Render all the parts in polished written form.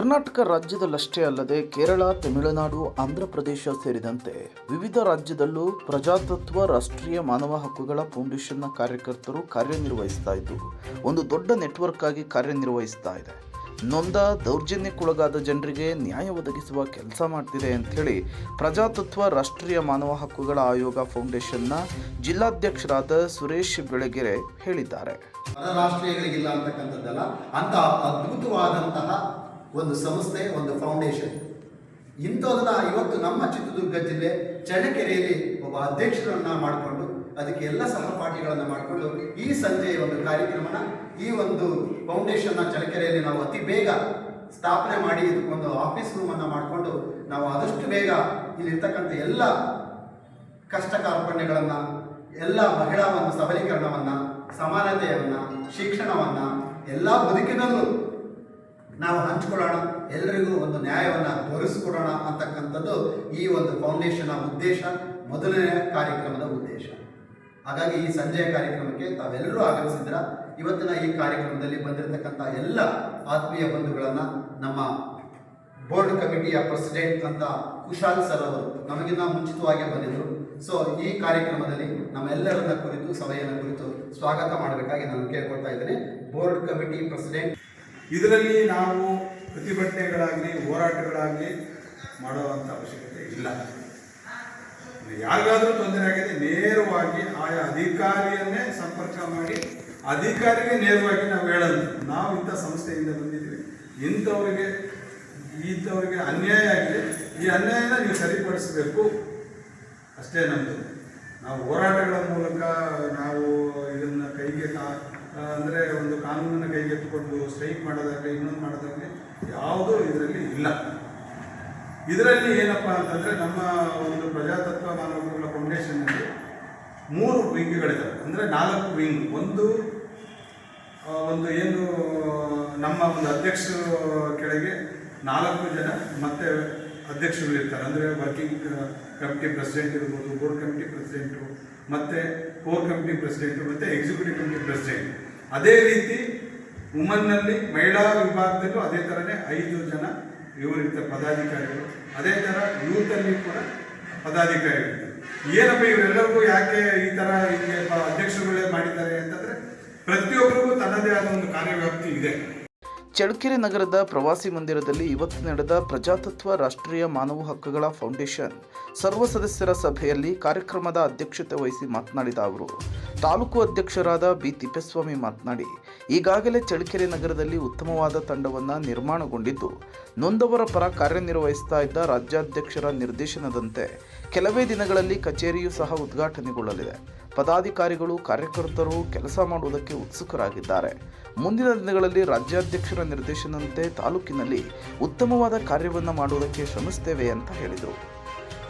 ಕರ್ನಾಟಕ ರಾಜ್ಯದಲ್ಲಷ್ಟೇ ಅಲ್ಲದೆ ಕೇರಳ, ತಮಿಳುನಾಡು, ಆಂಧ್ರ ಪ್ರದೇಶ ಸೇರಿದಂತೆ ವಿವಿಧ ರಾಜ್ಯದಲ್ಲೂ ಪ್ರಜಾತತ್ವ ರಾಷ್ಟ್ರೀಯ ಮಾನವ ಹಕ್ಕುಗಳ ಫೌಂಡೇಶನ್ನ ಕಾರ್ಯಕರ್ತರು ಕಾರ್ಯನಿರ್ವಹಿಸ್ತಾ ಇದ್ದು ಒಂದು ದೊಡ್ಡ ನೆಟ್ವರ್ಕ್ ಆಗಿ ಕಾರ್ಯನಿರ್ವಹಿಸ್ತಾ ಇದೆ. ನೊಂದ ದೌರ್ಜನ್ಯಕ್ಕೊಳಗಾದ ಜನರಿಗೆ ನ್ಯಾಯ ಒದಗಿಸುವ ಕೆಲಸ ಮಾಡ್ತಿದೆ ಅಂಥೇಳಿ ಪ್ರಜಾತತ್ವ ರಾಷ್ಟ್ರೀಯ ಮಾನವ ಹಕ್ಕುಗಳ ಆಯೋಗ ಫೌಂಡೇಶನ್ನ ಜಿಲ್ಲಾಧ್ಯಕ್ಷರಾದ ಸುರೇಶ್ ಬೆಳಗೆರೆ ಹೇಳಿದ್ದಾರೆ. ರಾಷ್ಟ್ರೀಯಗಳಿಗಿಲ್ಲ ಅಂತಕ್ಕಂಥದ್ದಲ್ಲ, ಅಂತ ಅದ್ಭುತವಾದಂತಹ ಒಂದು ಸಂಸ್ಥೆ, ಒಂದು ಫೌಂಡೇಶನ್. ಇಂಥದನ್ನ ಇವತ್ತು ನಮ್ಮ ಚಿತ್ರದುರ್ಗ ಜಿಲ್ಲೆ ಚಳ್ಳಕೆರೆಯಲ್ಲಿ ಒಬ್ಬ ಅಧ್ಯಕ್ಷರನ್ನ ಮಾಡಿಕೊಂಡು ಅದಕ್ಕೆ ಎಲ್ಲ ಸಹಪಾಠಿಗಳನ್ನು ಮಾಡಿಕೊಂಡು ಈ ಸಂಜೆಯ ಒಂದು ಕಾರ್ಯಕ್ರಮನ, ಈ ಒಂದು ಫೌಂಡೇಶನ್ನ ಚಳ್ಳಕೆರೆಯಲ್ಲಿ ನಾವು ಅತಿ ಬೇಗ ಸ್ಥಾಪನೆ ಮಾಡಿ ಇದಕ್ಕೊಂದು ಆಫೀಸ್ ರೂಮನ್ನು ಮಾಡಿಕೊಂಡು ನಾವು ಆದಷ್ಟು ಬೇಗ ಇಲ್ಲಿರ್ತಕ್ಕಂಥ ಎಲ್ಲ ಕಷ್ಟ ಕಾರ್ಪಣ್ಯಗಳನ್ನು, ಎಲ್ಲ ಮಹಿಳಾ ಒಂದು ಸಬಲೀಕರಣವನ್ನು, ಸಮಾನತೆಯನ್ನು, ಶಿಕ್ಷಣವನ್ನು ಎಲ್ಲ ಬದುಕಿನಲ್ಲೂ ನಾವು ಹಂಚಿಕೊಳ್ಳೋಣ, ಎಲ್ಲರಿಗೂ ಒಂದು ನ್ಯಾಯವನ್ನು ತೋರಿಸ್ಕೊಡೋಣ ಅಂತಕ್ಕಂಥದ್ದು ಈ ಒಂದು ಫೌಂಡೇಶನ್ನ ಉದ್ದೇಶ, ಮೊದಲನೇ ಕಾರ್ಯಕ್ರಮದ ಉದ್ದೇಶ. ಹಾಗಾಗಿ ಈ ಸಂಜೆಯ ಕಾರ್ಯಕ್ರಮಕ್ಕೆ ತಾವೆಲ್ಲರೂ ಆಗಮಿಸಿದ್ರ. ಇವತ್ತಿನ ಈ ಕಾರ್ಯಕ್ರಮದಲ್ಲಿ ಬಂದಿರತಕ್ಕಂಥ ಎಲ್ಲ ಆತ್ಮೀಯ ಬಂಧುಗಳನ್ನು, ನಮ್ಮ ಬೋರ್ಡ್ ಕಮಿಟಿಯ ಪ್ರೆಸಿಡೆಂಟ್ ಅಂತ ಕುಶಾಲ್ ಸರ್ ಅವರು ನಮಗಿನ್ನ ಮುಂಚಿತವಾಗಿ ಬಂದಿದ್ದರು. ಸೊ ಈ ಕಾರ್ಯಕ್ರಮದಲ್ಲಿ ನಮ್ಮೆಲ್ಲರನ್ನ ಕುರಿತು, ಸಭೆಯನ್ನು ಕುರಿತು ಸ್ವಾಗತ ಮಾಡಬೇಕಾಗಿ ನಾನು ಕೇಳ್ಕೊಳ್ತಾ ಇದ್ದೇನೆ. Board committee president. ಇದರಲ್ಲಿ ನಾವು ಪ್ರತಿಭಟನೆಗಳಾಗಲಿ ಹೋರಾಟಗಳಾಗಲಿ ಮಾಡುವಂಥ ಅವಶ್ಯಕತೆ ಇಲ್ಲ. ಯಾರಿಗಾದರೂ ತೊಂದರೆ ಆಗಿದೆ ನೇರವಾಗಿ ಆಯಾ ಅಧಿಕಾರಿಯನ್ನೇ ಸಂಪರ್ಕ ಮಾಡಿ ಅಧಿಕಾರಿಗೆ ನೇರವಾಗಿ ನಾವು ಹೇಳೋದು, ನಾವು ಇಂಥ ಸಂಸ್ಥೆಯಿಂದ ಬಂದಿದ್ದೀವಿ, ಇಂಥವ್ರಿಗೆ ಅನ್ಯಾಯ ಆಗಿದೆ, ಈ ಅನ್ಯಾಯನ ನೀವು ಸರಿಪಡಿಸಬೇಕು, ಅಷ್ಟೇ ನಮ್ಮದು. ನಾವು ಹೋರಾಟಗಳ ಮೂಲಕ ನಾವು ಇದನ್ನು ಕೈಗೆ ಅಂದರೆ ಒಂದು ಕಾನೂನನ್ನು ಕೈಗೆತ್ತಿಕೊಂಡು ಸ್ಟ್ರೈಕ್ ಮಾಡೋದಾಗಲಿ ಇನ್ನೊಂದು ಮಾಡೋದಾಗಲಿ ಯಾವುದೂ ಇದರಲ್ಲಿ ಇಲ್ಲ. ಇದರಲ್ಲಿ ಏನಪ್ಪ ಅಂತಂದರೆ, ನಮ್ಮ ಒಂದು ಪ್ರಜಾತತ್ವ ಮಾನವ ಹಕ್ಕುಗಳ ಫೌಂಡೇಶನ್ನಲ್ಲಿ 3 ವಿಂಗ್ಗಳಿದ್ದಾವೆ, ಅಂದರೆ 4 ವಿಂಗ್. ಒಂದು ಏನು ನಮ್ಮ ಒಂದು ಅಧ್ಯಕ್ಷರ ಕೆಳಗೆ 4 ಜನ ಮತ್ತೆ ಅಧ್ಯಕ್ಷರು ಇರ್ತಾರೆ, ಅಂದರೆ ವರ್ಕಿಂಗ್ ಕಮಿಟಿ ಪ್ರೆಸಿಡೆಂಟ್ ಇರ್ಬೋದು, ಬೋರ್ಡ್ ಕಮಿಟಿ ಪ್ರೆಸಿಡೆಂಟು, ಮತ್ತು ಕೋರ್ ಕಮಿಟಿ ಪ್ರೆಸಿಡೆಂಟು, ಮತ್ತು ಎಕ್ಸಿಕ್ಯೂಟಿವ್ ಕಮಿಟಿ ಪ್ರೆಸಿಡೆಂಟ್. ಅದೇ ರೀತಿ ವುಮನ್ನಲ್ಲಿ ಮಹಿಳಾ ವಿಭಾಗದಲ್ಲೂ ಅದೇ ಥರನೇ 5 ಜನ ಇವರಿರ್ತಾರೆ ಪದಾಧಿಕಾರಿಗಳು. ಅದೇ ಥರ ಯೂತಲ್ಲಿ ಕೂಡ ಪದಾಧಿಕಾರಿಗಳು. ಏನಪ್ಪ ಇವರೆಲ್ಲರಿಗೂ ಯಾಕೆ ಈ ಥರ ಹಿಂಗೆ ಅಧ್ಯಕ್ಷರುಗಳೇ ಮಾಡಿದ್ದಾರೆ ಅಂತಂದರೆ, ಪ್ರತಿಯೊಬ್ಬರಿಗೂ ತನ್ನದೇ ಆದ ಒಂದು ಕಾರ್ಯವ್ಯಾಪ್ತಿ ಇದೆ. ಚಳ್ಳಕೆರೆ ನಗರದ ಪ್ರವಾಸಿ ಮಂದಿರದಲ್ಲಿ ಇವತ್ತು ನಡೆದ ಪ್ರಜಾತತ್ವ ರಾಷ್ಟ್ರೀಯ ಮಾನವ ಹಕ್ಕುಗಳ ಫೌಂಡೇಶನ್ ಸರ್ವ ಸದಸ್ಯರ ಸಭೆಯಲ್ಲಿ ಕಾರ್ಯಕ್ರಮದ ಅಧ್ಯಕ್ಷತೆ ವಹಿಸಿ ಮಾತನಾಡಿದ ಅವರು, ತಾಲೂಕು ಅಧ್ಯಕ್ಷರಾದ ಬಿ ತಿಪ್ಪೇಸ್ವಾಮಿ ಮಾತನಾಡಿ, ಈಗಾಗಲೇ ಚಳ್ಳಕೆರೆ ನಗರದಲ್ಲಿ ಉತ್ತಮವಾದ ತಂಡವನ್ನು ನಿರ್ಮಾಣಗೊಂಡಿದ್ದು ನೊಂದವರ ಪರ ಕಾರ್ಯನಿರ್ವಹಿಸ್ತಾ ಇದ್ದ ರಾಜ್ಯಾಧ್ಯಕ್ಷರ ನಿರ್ದೇಶನದಂತೆ ಕೆಲವೇ ದಿನಗಳಲ್ಲಿ ಕಚೇರಿಯೂ ಸಹ ಉದ್ಘಾಟನೆಗೊಳ್ಳಲಿದೆ. ಪದಾಧಿಕಾರಿಗಳು, ಕಾರ್ಯಕರ್ತರು ಕೆಲಸ ಮಾಡುವುದಕ್ಕೆ ಉತ್ಸುಕರಾಗಿದ್ದಾರೆ. ಮುಂದಿನ ದಿನಗಳಲ್ಲಿ ರಾಜ್ಯಾಧ್ಯಕ್ಷರ ನಿರ್ದೇಶನದಂತೆ ತಾಲೂಕಿನಲ್ಲಿ ಉತ್ತಮವಾದ ಕಾರ್ಯವನ್ನು ಮಾಡುವುದಕ್ಕೆ ಶ್ರಮಿಸುತ್ತೇವೆ ಅಂತ ಹೇಳಿದರು.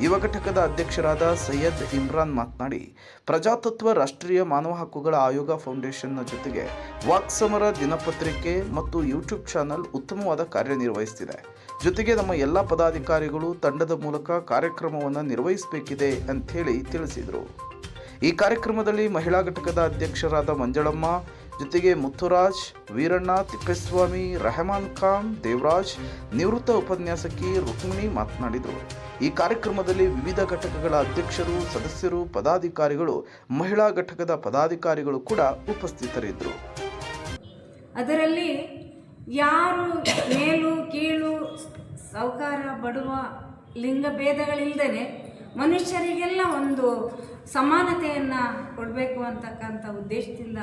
ಯುವ ಘಟಕದ ಅಧ್ಯಕ್ಷರಾದ ಸೈಯದ್ ಇಮ್ರಾನ್ ಮಾತನಾಡಿ, ಪ್ರಜಾತತ್ವ ರಾಷ್ಟ್ರೀಯ ಮಾನವ ಹಕ್ಕುಗಳ ಆಯೋಗ ಫೌಂಡೇಶನ್ನ ಜೊತೆಗೆ ವಾಕ್ಸಮರ ದಿನಪತ್ರಿಕೆ ಮತ್ತು ಯೂಟ್ಯೂಬ್ ಚಾನಲ್ ಉತ್ತಮವಾದ ಕಾರ್ಯನಿರ್ವಹಿಸುತ್ತಿದೆ. ಜೊತೆಗೆ ನಮ್ಮ ಎಲ್ಲ ಪದಾಧಿಕಾರಿಗಳು ತಂಡದ ಮೂಲಕ ಕಾರ್ಯಕ್ರಮವನ್ನು ನಿರ್ವಹಿಸಬೇಕಿದೆ ಅಂಥೇಳಿ ತಿಳಿಸಿದರು. ಈ ಕಾರ್ಯಕ್ರಮದಲ್ಲಿ ಮಹಿಳಾ ಘಟಕದ ಅಧ್ಯಕ್ಷರಾದ ಮಂಜಳಮ್ಮ, ಜೊತೆಗೆ ಮುತ್ತುರಾಜ್, ವೀರಣ್ಣ, ತಿಪ್ಪೇಸ್ವಾಮಿ, ರೆಹಮಾನ್ ಖಾನ್, ದೇವರಾಜ್, ನಿವೃತ್ತ ಉಪನ್ಯಾಸಕಿ ರುಕ್ಮಿಣಿ ಮಾತನಾಡಿದರು. ಈ ಕಾರ್ಯಕ್ರಮದಲ್ಲಿ ವಿವಿಧ ಘಟಕಗಳ ಅಧ್ಯಕ್ಷರು, ಸದಸ್ಯರು, ಪದಾಧಿಕಾರಿಗಳು, ಮಹಿಳಾ ಘಟಕದ ಪದಾಧಿಕಾರಿಗಳು ಕೂಡ ಉಪಸ್ಥಿತರಿದ್ದರು. ಅದರಲ್ಲಿ ಯಾರು ಮೇಲು ಕೀಳು, ಸಾಹುಕಾರ, ಬಡವ, ಲಿಂಗ ಭೇದಗಳಿಲ್ಲದೆ ಮನುಷ್ಯರಿಗೆಲ್ಲ ಒಂದು ಸಮಾನತೆಯನ್ನು ಕೊಡಬೇಕು ಅಂತಕ್ಕಂಥ ಉದ್ದೇಶದಿಂದ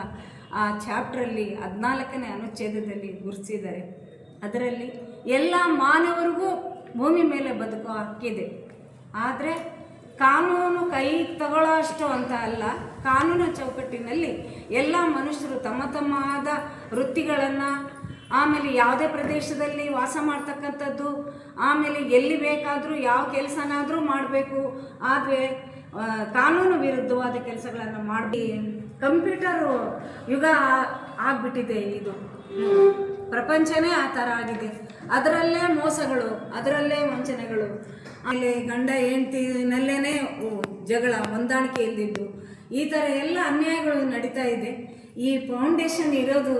ಆ ಚಾಪ್ಟ್ರಲ್ಲಿ 14ನೇ ಅನುಚ್ಛೇದದಲ್ಲಿ ಗುರುತಿಸಿದ್ದಾರೆ. ಅದರಲ್ಲಿ ಎಲ್ಲ ಮಾನವರಿಗೂ ಭೂಮಿ ಮೇಲೆ ಬದುಕೋ ಹಕ್ಕಿದೆ. ಆದರೆ ಕಾನೂನು ಕೈ ತಗೊಳ್ಳೋ ಅಷ್ಟು ಅಂತ ಅಲ್ಲ, ಕಾನೂನು ಚೌಕಟ್ಟಿನಲ್ಲಿ ಎಲ್ಲ ಮನುಷ್ಯರು ತಮ್ಮ ತಮ್ಮ ಆದ ವೃತ್ತಿಗಳನ್ನು, ಆಮೇಲೆ ಯಾವುದೇ ಪ್ರದೇಶದಲ್ಲಿ ವಾಸ ಮಾಡ್ತಕ್ಕಂಥದ್ದು, ಆಮೇಲೆ ಎಲ್ಲಿ ಬೇಕಾದರೂ ಯಾವ ಕೆಲಸನಾದರೂ ಮಾಡಬೇಕು. ಆದರೆ ಕಾನೂನು ವಿರುದ್ಧವಾದ ಕೆಲಸಗಳನ್ನು ಮಾಡಿ ಕಂಪ್ಯೂಟರು ಯುಗ ಆಗಿಬಿಟ್ಟಿದೆ. ಇದು ಪ್ರಪಂಚನೇ ಆ ಥರ ಆಗಿದೆ. ಅದರಲ್ಲೇ ಮೋಸಗಳು, ಅದರಲ್ಲೇ ವಂಚನೆಗಳು, ಆಮೇಲೆ ಗಂಡ ಹೆಂಡತಿನಲ್ಲೇ ಜಗಳ, ಹೊಂದಾಣಿಕೆ ಇಲ್ದಿದ್ದು, ಈ ಥರ ಎಲ್ಲ ಅನ್ಯಾಯಗಳು ನಡೀತಾ ಇದೆ. ಈ ಫೌಂಡೇಶನ್ ಇರೋದು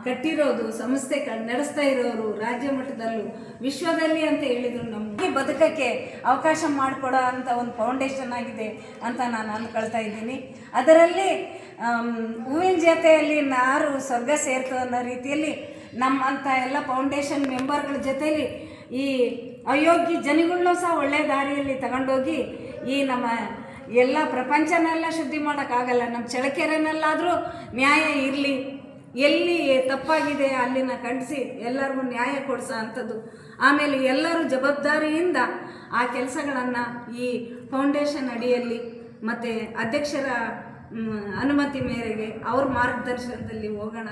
ಕಟ್ಟಿರೋದು ಸಂಸ್ಥೆ ನಡೆಸ್ತಾ ಇರೋರು ರಾಜ್ಯ ಮಟ್ಟದಲ್ಲೂ ವಿಶ್ವದಲ್ಲಿ ಅಂತ ಹೇಳಿದರು. ನಮಗೆ ಬದುಕಕ್ಕೆ ಅವಕಾಶ ಮಾಡಿಕೊಡೋ ಅಂಥ ಒಂದು ಫೌಂಡೇಶನ್ ಆಗಿದೆ ಅಂತ ನಾನು ಅಂದ್ಕೊಳ್ತಾ ಇದ್ದೀನಿ. ಅದರಲ್ಲಿ ಹೂವಿನ ಜೊತೆಯಲ್ಲಿ ನಾರು ಸ್ವರ್ಗ ಸೇರ್ತು ಅನ್ನೋ ರೀತಿಯಲ್ಲಿ ನಮ್ಮಂಥ ಎಲ್ಲ ಫೌಂಡೇಶನ್ ಮೆಂಬರ್ಗಳ ಜೊತೆಯಲ್ಲಿ ಈ ಅಯೋಗ್ಯ ಜನಗಳನ್ನೂ ಸಹ ಒಳ್ಳೆಯ ದಾರಿಯಲ್ಲಿ ತಗೊಂಡೋಗಿ ಈ ನಮ್ಮ ಎಲ್ಲ ಪ್ರಪಂಚನೆಲ್ಲ ಶುದ್ಧಿ ಮಾಡೋಕ್ಕಾಗಲ್ಲ. ನಮ್ಮ ಚಳ್ಳಕೆರೆನಲ್ಲಾದರೂ ನ್ಯಾಯ ಇರಲಿ, ಎಲ್ಲಿ ತಪ್ಪಾಗಿದೆ ಅಲ್ಲಿನ ಖಂಡಿಸಿ ಎಲ್ಲರಿಗೂ ನ್ಯಾಯ ಕೊಡಿಸೋ ಅಂಥದ್ದು. ಆಮೇಲೆ ಎಲ್ಲರೂ ಜವಾಬ್ದಾರಿಯಿಂದ ಆ ಕೆಲಸಗಳನ್ನು ಈ ಫೌಂಡೇಶನ್ ಅಡಿಯಲ್ಲಿ ಮತ್ತು ಅಧ್ಯಕ್ಷರ ಅನುಮತಿ ಮೇರೆಗೆ ಅವ್ರ ಮಾರ್ಗದರ್ಶನದಲ್ಲಿ ಹೋಗೋಣ.